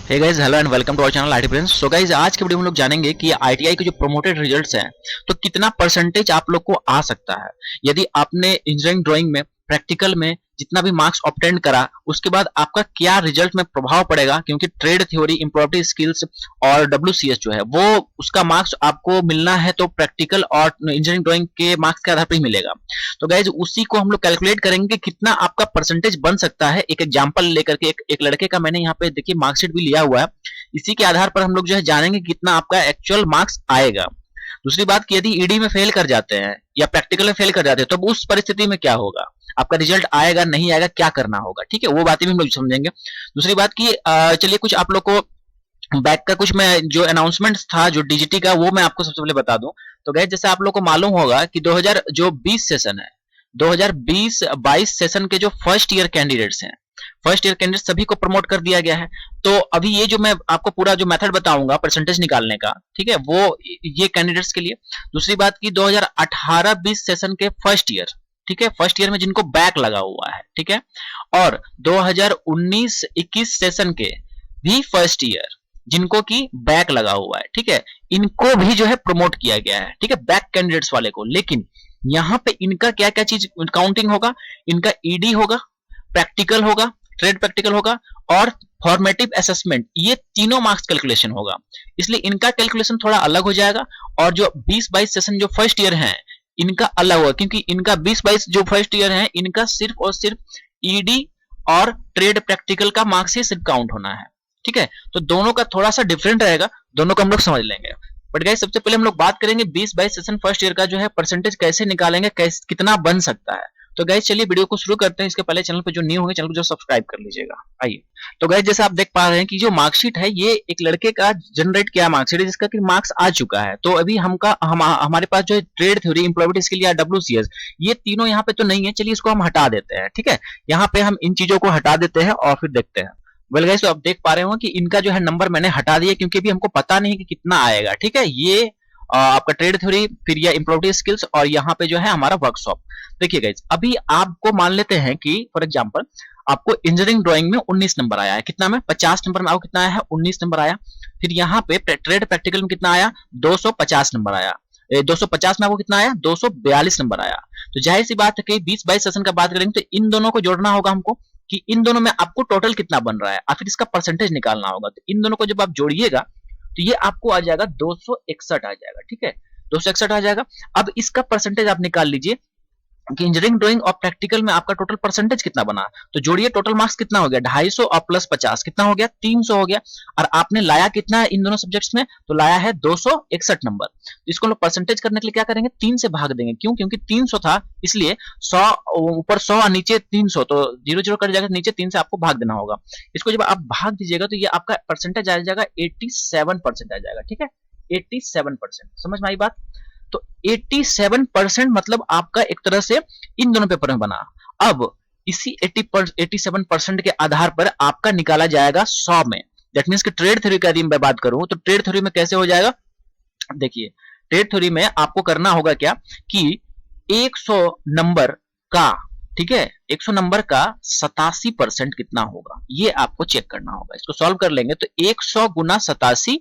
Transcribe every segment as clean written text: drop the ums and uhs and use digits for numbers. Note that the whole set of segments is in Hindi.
Hey guys, hello and welcome to our channel IT friends. So guys, आज के वीडियो में हम लोग जानेंगे कि आईटीआई के जो प्रोमोटेड रिजल्ट्स हैं तो कितना परसेंटेज आप लोग को आ सकता है यदि आपने इंजीनियरिंग ड्राइंग में प्रैक्टिकल में जितना भी मार्क्स ऑब्टेन करा, उसके बाद आपका क्या रिजल्ट में प्रभाव पड़ेगा, क्योंकि ट्रेड थ्योरी, इम्प्रोवेटिव स्किल्स और डब्ल्यूसीएस जो है वो उसका मार्क्स आपको मिलना है तो प्रैक्टिकल और इंजीनियरिंग ड्राइंग के मार्क्स के आधार पर ही मिलेगा। तो गाइज उसी को हम लोग कैलकुलेट करेंगे कितना आपका परसेंटेज बन सकता है। एक एग्जांपल लेकर के एक लड़के का मैंने यहाँ पे देखिए मार्कशीट भी लिया हुआ है। इसी के आधार पर हम लोग जो है जानेंगे कितना आपका एक्चुअल मार्क्स आएगा। दूसरी बात कि यदि ईडी में फेल कर जाते हैं या प्रैक्टिकल में फेल कर जाते हैं तो उस परिस्थिति में क्या होगा, आपका रिजल्ट आएगा नहीं आएगा, क्या करना होगा, ठीक है, वो बातें भी हम लोग समझेंगे। दूसरी बात की चलिए कुछ आप लोग को बैक का कुछ मैं जो अनाउंसमेंट था जो डीजीटी का वो मैं आपको सबसे पहले बता दूं। तो गैस जैसे आप लोग को मालूम होगा कि 2020 सेशन है, 2020-22 सेशन के जो फर्स्ट ईयर कैंडिडेट्स हैं, फर्स्ट ईयर कैंडिडेट सभी को प्रमोट कर दिया गया है। तो अभी ये जो मैं आपको पूरा जो मेथड बताऊंगा परसेंटेज निकालने का, ठीक है, वो ये कैंडिडेट्स के लिए। दूसरी बात की 2018-20 सेशन के फर्स्ट ईयर, ठीक है, फर्स्ट ईयर में जिनको बैक लगा हुआ है, ठीक है, और 2019-21 सेशन के भी फर्स्ट ईयर जिनको की बैक लगा हुआ है, ठीक है, इनको भी जो है प्रमोट किया गया है, ठीक है, बैक कैंडिडेट्स वाले को। लेकिन यहाँ पे इनका क्या क्या चीज काउंटिंग होगा, इनका ईडी होगा, प्रैक्टिकल होगा, ट्रेड प्रैक्टिकल होगा और फॉर्मेटिव असेसमेंट, ये तीनों मार्क्स कैलकुलेशन होगा। इसलिए इनका कैलकुलेशन थोड़ा अलग हो जाएगा। और जो 20-22 सेशन जो फर्स्ट ईयर है इनका अलग होगा, क्योंकि इनका 20-22 जो फर्स्ट ईयर है इनका सिर्फ और सिर्फ ईडी और ट्रेड प्रैक्टिकल का मार्क्स ही सिर्फ काउंट होना है, ठीक है। तो दोनों का थोड़ा सा डिफरेंट रहेगा, दोनों को हम लोग समझ लेंगे। बट गाइस सबसे पहले हम लोग बात करेंगे 20-22 सेशन फर्स्ट ईयर का जो है परसेंटेज कैसे निकालेंगे, कैसे कितना बन सकता है। तो गाइस चलिए वीडियो को शुरू करते हैं। इसके पहले चैनल पे जो न्यू होंगे चैनल को जो सब्सक्राइब कर लीजिएगा। आइए, तो गाइस जैसे आप देख पा रहे हैं कि जो मार्कशीट है ये एक लड़के का जनरेट किया मार्कशीट है जिसका कि मार्क्स आ चुका है। तो अभी हमारे पास जो है ट्रेड थ्योरी, इम्प्लॉयबिलिटी स्किल या डब्ल्यूसीएस, ये तीनों यहाँ पे तो नहीं है। चलिए इसको हम हटा देते हैं, ठीक है, यहाँ पे हम इन चीजों को हटा देते हैं और फिर देखते हैं। वेल गाइस, तो आप देख पा रहे हो कि इनका जो है नंबर मैंने हटा दिया क्योंकि अभी हमको पता नहीं कि कितना आएगा, ठीक है। ये आपका ट्रेड थ्योरी, फिर यह इम्प्रोवेटिव स्किल्स और यहाँ पे जो है हमारा वर्कशॉप। देखिए गाइस, अभी आपको मान लेते हैं कि फॉर एग्जांपल आपको इंजीनियरिंग ड्राइंग में 19 नंबर आया है। कितना में 50 नंबर में आपको कितना आया है, 19 नंबर आया। फिर यहाँ पे ट्रेड प्रैक्टिकल में कितना आया, 250 नंबर आया। 250 में आपको कितना आया, 242 नंबर आया। तो जाहिर सी बात है कि 20-22 सेशन का बात करेंगे तो इन दोनों को जोड़ना होगा हमको कि इन दोनों में आपको टोटल कितना बन रहा है और फिर इसका परसेंटेज निकालना होगा। तो इन दोनों को जब आप जोड़िएगा तो ये आपको आ जाएगा 261 आ जाएगा, ठीक है, 261 आ जाएगा। अब इसका परसेंटेज आप निकाल लीजिए कि इंजीनियरिंग ड्राइंग और प्रैक्टिकल में आपका टोटल परसेंटेज कितना बना। तो जोड़िए, टोटल मार्क्स कितना हो गया, 250 और प्लस 50 कितना हो गया, 300 हो गया। और आपने लाया कितना है इन दोनों सब्जेक्ट्स में, तो लाया है 261 नंबर। तो इसको लोग परसेंटेज करने के लिए क्या करेंगे, 3 से भाग देंगे। क्यों, क्योंकि 300 था इसलिए 100 ऊपर 100 और नीचे 300, तो 0-0 कट जाएगा, नीचे 3 से आपको भाग देना होगा। इसको जब आप भाग दीजिएगा तो ये आपका परसेंटेज आ जाएगा 87% आ जाएगा, ठीक है, 87%। समझ में आई बात। तो 87% मतलब आपका एक तरह से इन दोनों पेपर में बना। अब इसी 87% के आधार पर आपका निकाला जाएगा 100 में। दैट मींस कि ट्रेड थ्योरी का यदि मैं बात करूं तो ट्रेड थ्योरी में कैसे हो जाएगा, देखिए ट्रेड थ्योरी में आपको करना होगा क्या कि 100 नंबर का, ठीक है, 100 नंबर का 87% कितना होगा ये आपको चेक करना होगा। इसको सॉल्व कर लेंगे तो 100 गुना 87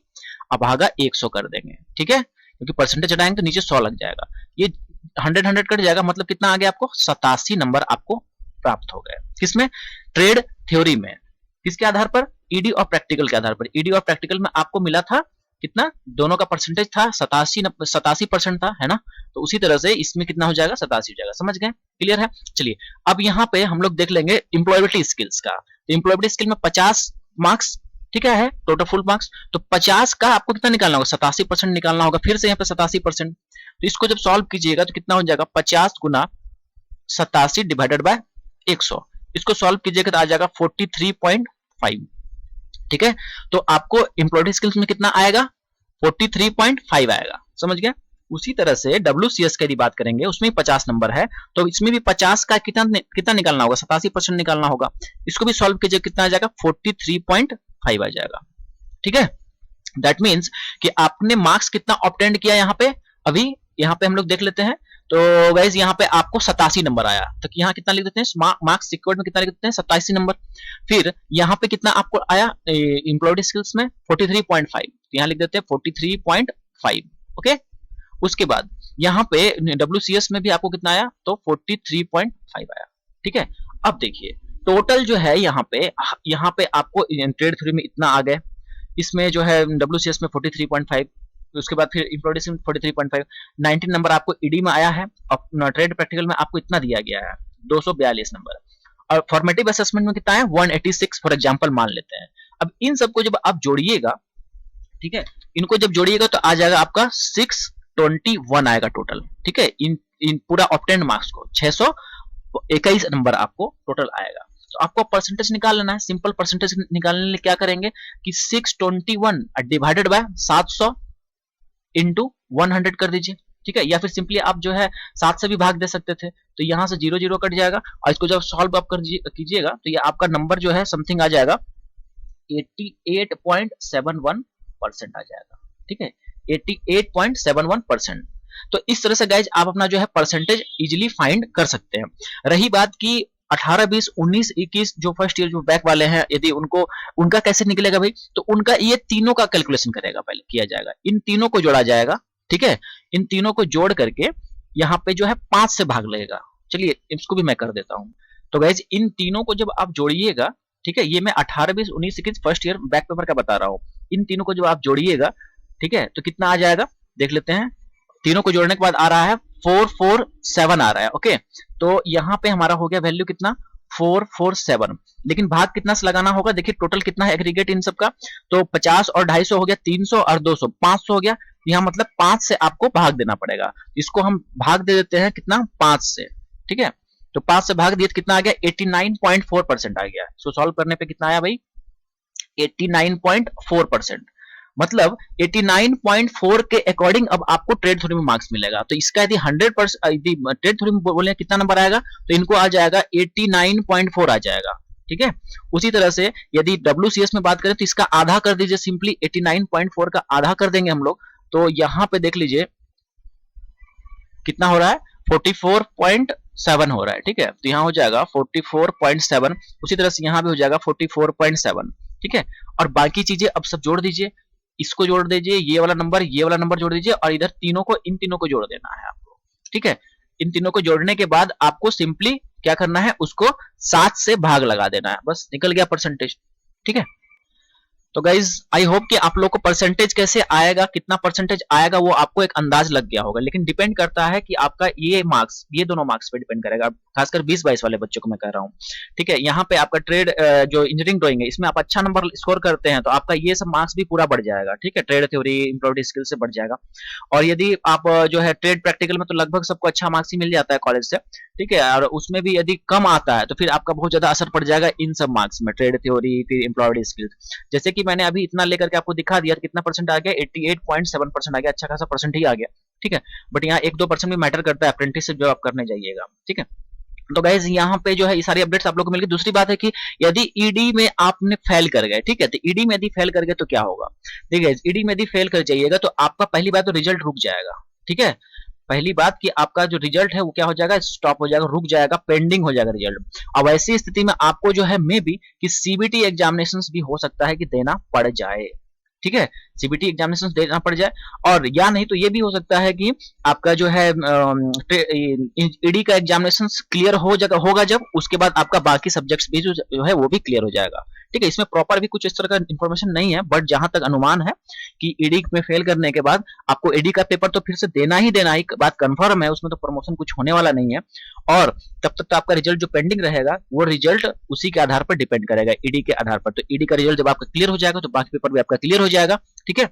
भागा 100 कर देंगे, ठीक है, क्योंकि परसेंटेज हटाएंगे तो नीचे 100 लग जाएगा। ये 100 कट जाएगा, मतलब कितना आ गया आपको, 87 नंबर आपको प्राप्त हो गए। किसमें, ट्रेड थ्योरी में। किसके आधार पर, ईडी और प्रैक्टिकल के आधार पर। ईडी और प्रैक्टिकल में आपको मिला था कितना, दोनों का परसेंटेज था 87% था, है ना। तो उसी तरह से इसमें कितना हो जाएगा, 87 हो जाएगा। समझ गए, क्लियर है। चलिए अब यहाँ पे हम लोग देख लेंगे इम्प्लॉयबिलिटी स्किल्स का। तो इम्प्लॉयबिलिटी स्किल में 50 मार्क्स, ठीक है, टोटल फुल मार्क्स। तो 50 का आपको कितना निकालना होगा, 87% निकालना होगा। फिर से यहाँ पे 87%। तो इसको जब सॉल्व कीजिएगा तो कितना हो जाएगा, 50 गुना 87 डिवाइडेड बाय 100। इसको सॉल्व कीजिएगा तो आ जाएगा 43.5, ठीक है। तो आपको इम्प्लॉयबिलिटी स्किल्स में कितना आएगा, 43.5 आएगा। समझ गया। उसी तरह से डब्ल्यूसीएस की बात करेंगे, उसमें 50 नंबर है तो इसमें भी 50 का कितना निकालना होगा, 87% निकालना होगा। इसको भी सॉल्व कीजिए, कितना आ जाएगा, 43.5 आ जाएगा, ठीक है। दैट मीन्स कि आपने मार्क्स कितना ऑब्टेन किया यहाँ पे, अभी यहाँ पे हम लोग देख लेते हैं। तो गाइज यहाँ पे आपको 87 नंबर आया, तो यहाँ कितना लिख देते हैं, मार्क्स सिक्योर्ड में कितना लिख देते हैं, 87 नंबर। फिर यहाँ पे कितना आपको आया एम्प्लॉयड स्किल्स में 43.5, तो यहाँ लिख देते हैं 43.5। ओके, उसके बाद यहाँ पे WCS में भी आपको कितना आया, तो 43.5 आया। ठीक है, अब देखिए टोटल जो है यहाँ पे आपको ट्रेड थ्योरी में इतना आ गए, इसमें जो है WCS में 43.5, उसके बाद फिर एम्प्लॉयड 43.5, 19 नंबर आपको ईडी में आया है, और ट्रेड प्रैक्टिकल में आपको इतना दिया गया है 242 नंबर, और फॉर्मेटिव असेसमेंट में कितना है 186 फॉर एग्जांपल मान लेते हैं। अब इन सबको जब आप जोड़िएगा, ठीक है, इनको जब जोड़िएगा तो आ जाएगा आपका 621 आएगा टोटल। ठीक है, इन पूरा ऑब्टेन्ड मार्क्स को 621 नंबर आपको टोटल आएगा। तो आपको परसेंटेज निकाल लेना है, सिंपल परसेंटेज निकालने के लिए क्या करेंगे कि 621 डिवाइडेड बाय 700 इंटू 100 कर दीजिए। ठीक है, या फिर सिंपली आप जो है 7 से भी भाग दे सकते थे, तो यहाँ से 0 0 कट जाएगा, और इसको जब सॉल्व आप कीजिएगा तो ये आपका नंबर जो है समथिंग आ जाएगा 88.71% आ जाएगा। ठीक है, 88.71%। तो इस तरह से गाइज आप अपना जो है परसेंटेज इजीली फाइंड कर सकते हैं। रही बात की 18, 20, 19, 21 जो फर्स्ट ईयर जो बैक वाले हैं, यदि उनका कैसे निकलेगा भाई, तो उनका ये तीनों का कैलकुलेशन करेगा, पहले किया जाएगा, इन तीनों को जोड़ा जाएगा। ठीक है, इन तीनों को जोड़ करके यहाँ पे जो है 5 से भाग लगेगा। चलिए इसको भी मैं कर देता हूँ। तो गाइज इन तीनों को जब आप जोड़िएगा, ठीक है, ये मैं 18, 20, 19, 21 फर्स्ट ईयर बैक पेपर का बता रहा हूँ, इन तीनों को जब आप जोड़िएगा, ठीक है, तो कितना आ जाएगा देख लेते हैं। तीनों को जोड़ने के बाद आ रहा है 447 आ रहा है। ओके, तो यहाँ पे हमारा हो गया वैल्यू कितना 447, लेकिन भाग कितना से लगाना होगा, देखिए टोटल कितना है एग्रीगेट इन सबका, तो 50 और 250 हो गया, 300 और 200 500 हो गया, यहाँ मतलब 5 से आपको भाग देना पड़ेगा। इसको हम भाग दे देते हैं कितना 5 से। ठीक है, तो 5 से भाग दिए तो कितना आ गया 89.4% आ गया। सो सॉल्व करने पे कितना आया भाई 89.4%, मतलब 89.4 के अकॉर्डिंग अब आपको ट्रेड थ्योरी में मार्क्स मिलेगा। तो इसका यदि 100% यदि ट्रेड थ्योरी में बोले कितना नंबर आएगा, तो इनको आ जाएगा 89.4 आ जाएगा। ठीक है, उसी तरह से यदि WCS में बात करें तो इसका आधा कर दीजिए, सिंपली 89.4 का आधा कर देंगे हम लोग, तो यहां पे देख लीजिए कितना हो रहा है 44.7 हो रहा है। ठीक है, तो यहाँ हो जाएगा 44.7, उसी तरह से यहाँ भी हो जाएगा 44.7। ठीक है, और बाकी चीजें अब सब जोड़ दीजिए, इसको जोड़ दीजिए, ये वाला नंबर जोड़ दीजिए, और इधर तीनों को इन तीनों को जोड़ देना है आपको। ठीक है, इन तीनों को जोड़ने के बाद आपको सिंपली क्या करना है, उसको 7 से भाग लगा देना है, बस निकल गया परसेंटेज। ठीक है, तो गाइज आई होप कि आप लोग को परसेंटेज कैसे आएगा, कितना परसेंटेज आएगा वो आपको एक अंदाज लग गया होगा, लेकिन डिपेंड करता है कि आपका ये मार्क्स, ये दोनों मार्क्स पे डिपेंड करेगा, खासकर 20-22 वाले बच्चों को मैं कह रहा हूँ। ठीक है, यहाँ पे आपका ट्रेड जो इंजीनियरिंग ड्राइंग है, इसमें आप अच्छा नंबर स्कोर करते हैं तो आपका ये सब मार्क्स भी पूरा बढ़ जाएगा। ठीक है, ट्रेड थ्योरी एम्प्लॉयड स्किल से बढ़ जाएगा, और यदि आप जो है ट्रेड प्रैक्टिकल में तो लगभग सबको अच्छा मार्क्स ही मिल जाता है कॉलेज से। ठीक है, और उसमें भी यदि कम आता है तो फिर आपका बहुत ज्यादा असर पड़ जाएगा इन सब मार्क्स में, ट्रेड थ्योरी फिर एम्प्लॉयड स्किल्स। जैसे कि मैंने अभी इतना लेकर के आपको दिखा दिया, कितना परसेंट आ गया 88.7% आ गया, अच्छा खासा परसेंट ही आ गया। ठीक है, बट यहाँ 1-2% भी मैटर करता है अप्रेंटिसशिप जो आप करने जाइएगा। ठीक है, तो गाइज यहाँ पे जो है ये सारी अपडेट्स आप लोगों को मिल गई। दूसरी बात है कि यदि ईडी में आपने फेल कर गए, ठीक है, तो ईडी में यदि फेल कर गए तो क्या होगा, देखिए ईडी में यदि फेल कर जाइएगा तो आपका पहली बात तो रिजल्ट रुक जाएगा। ठीक है, पहली बात कि आपका जो रिजल्ट है वो क्या हो जाएगा, स्टॉप हो जाएगा, रुक जाएगा, पेंडिंग हो जाएगा रिजल्ट। अब ऐसी स्थिति में आपको जो है मे बी कि सीबीटी एग्जामिनेशंस भी हो सकता है कि देना पड़ जाए। ठीक है, सीबीटी एग्जामिनेशन देना पड़ जाए, और या नहीं तो ये भी हो सकता है कि आपका जो है ईडी का एग्जामिनेशन क्लियर होगा जब उसके बाद आपका बाकी सब्जेक्ट्स भी जो है वो भी क्लियर हो जाएगा। ठीक है, इसमें प्रॉपर भी कुछ इस तरह का इन्फॉर्मेशन नहीं है, बट जहां तक अनुमान है कि ईडी में फेल करने के बाद आपको ईडी का पेपर तो फिर से देना ही बात कंफर्म है, उसमें तो प्रमोशन कुछ होने वाला नहीं है, और तब तक तो आपका रिजल्ट जो पेंडिंग रहेगा वो रिजल्ट उसी के आधार पर डिपेंड करेगा, ईडी के आधार पर। तो ईडी का रिजल्ट जब आपका क्लियर हो जाएगा तो बाकी पेपर भी आपका क्लियर हो जाएगा। ठीक है,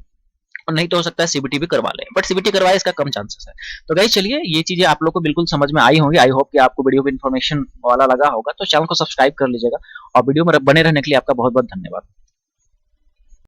और नहीं तो हो सकता है सीबीटी भी करवा ले, बट सीबीटी करवाए इसका कम चांसेस है। तो गाइस चलिए ये चीजें आप लोग को बिल्कुल समझ में आई होंगी, आई होप कि आपको वीडियो में इन्फॉर्मेशन वाला लगा होगा, तो चैनल को सब्सक्राइब कर लीजिएगा, और वीडियो में बने रहने के लिए आपका बहुत बहुत धन्यवाद।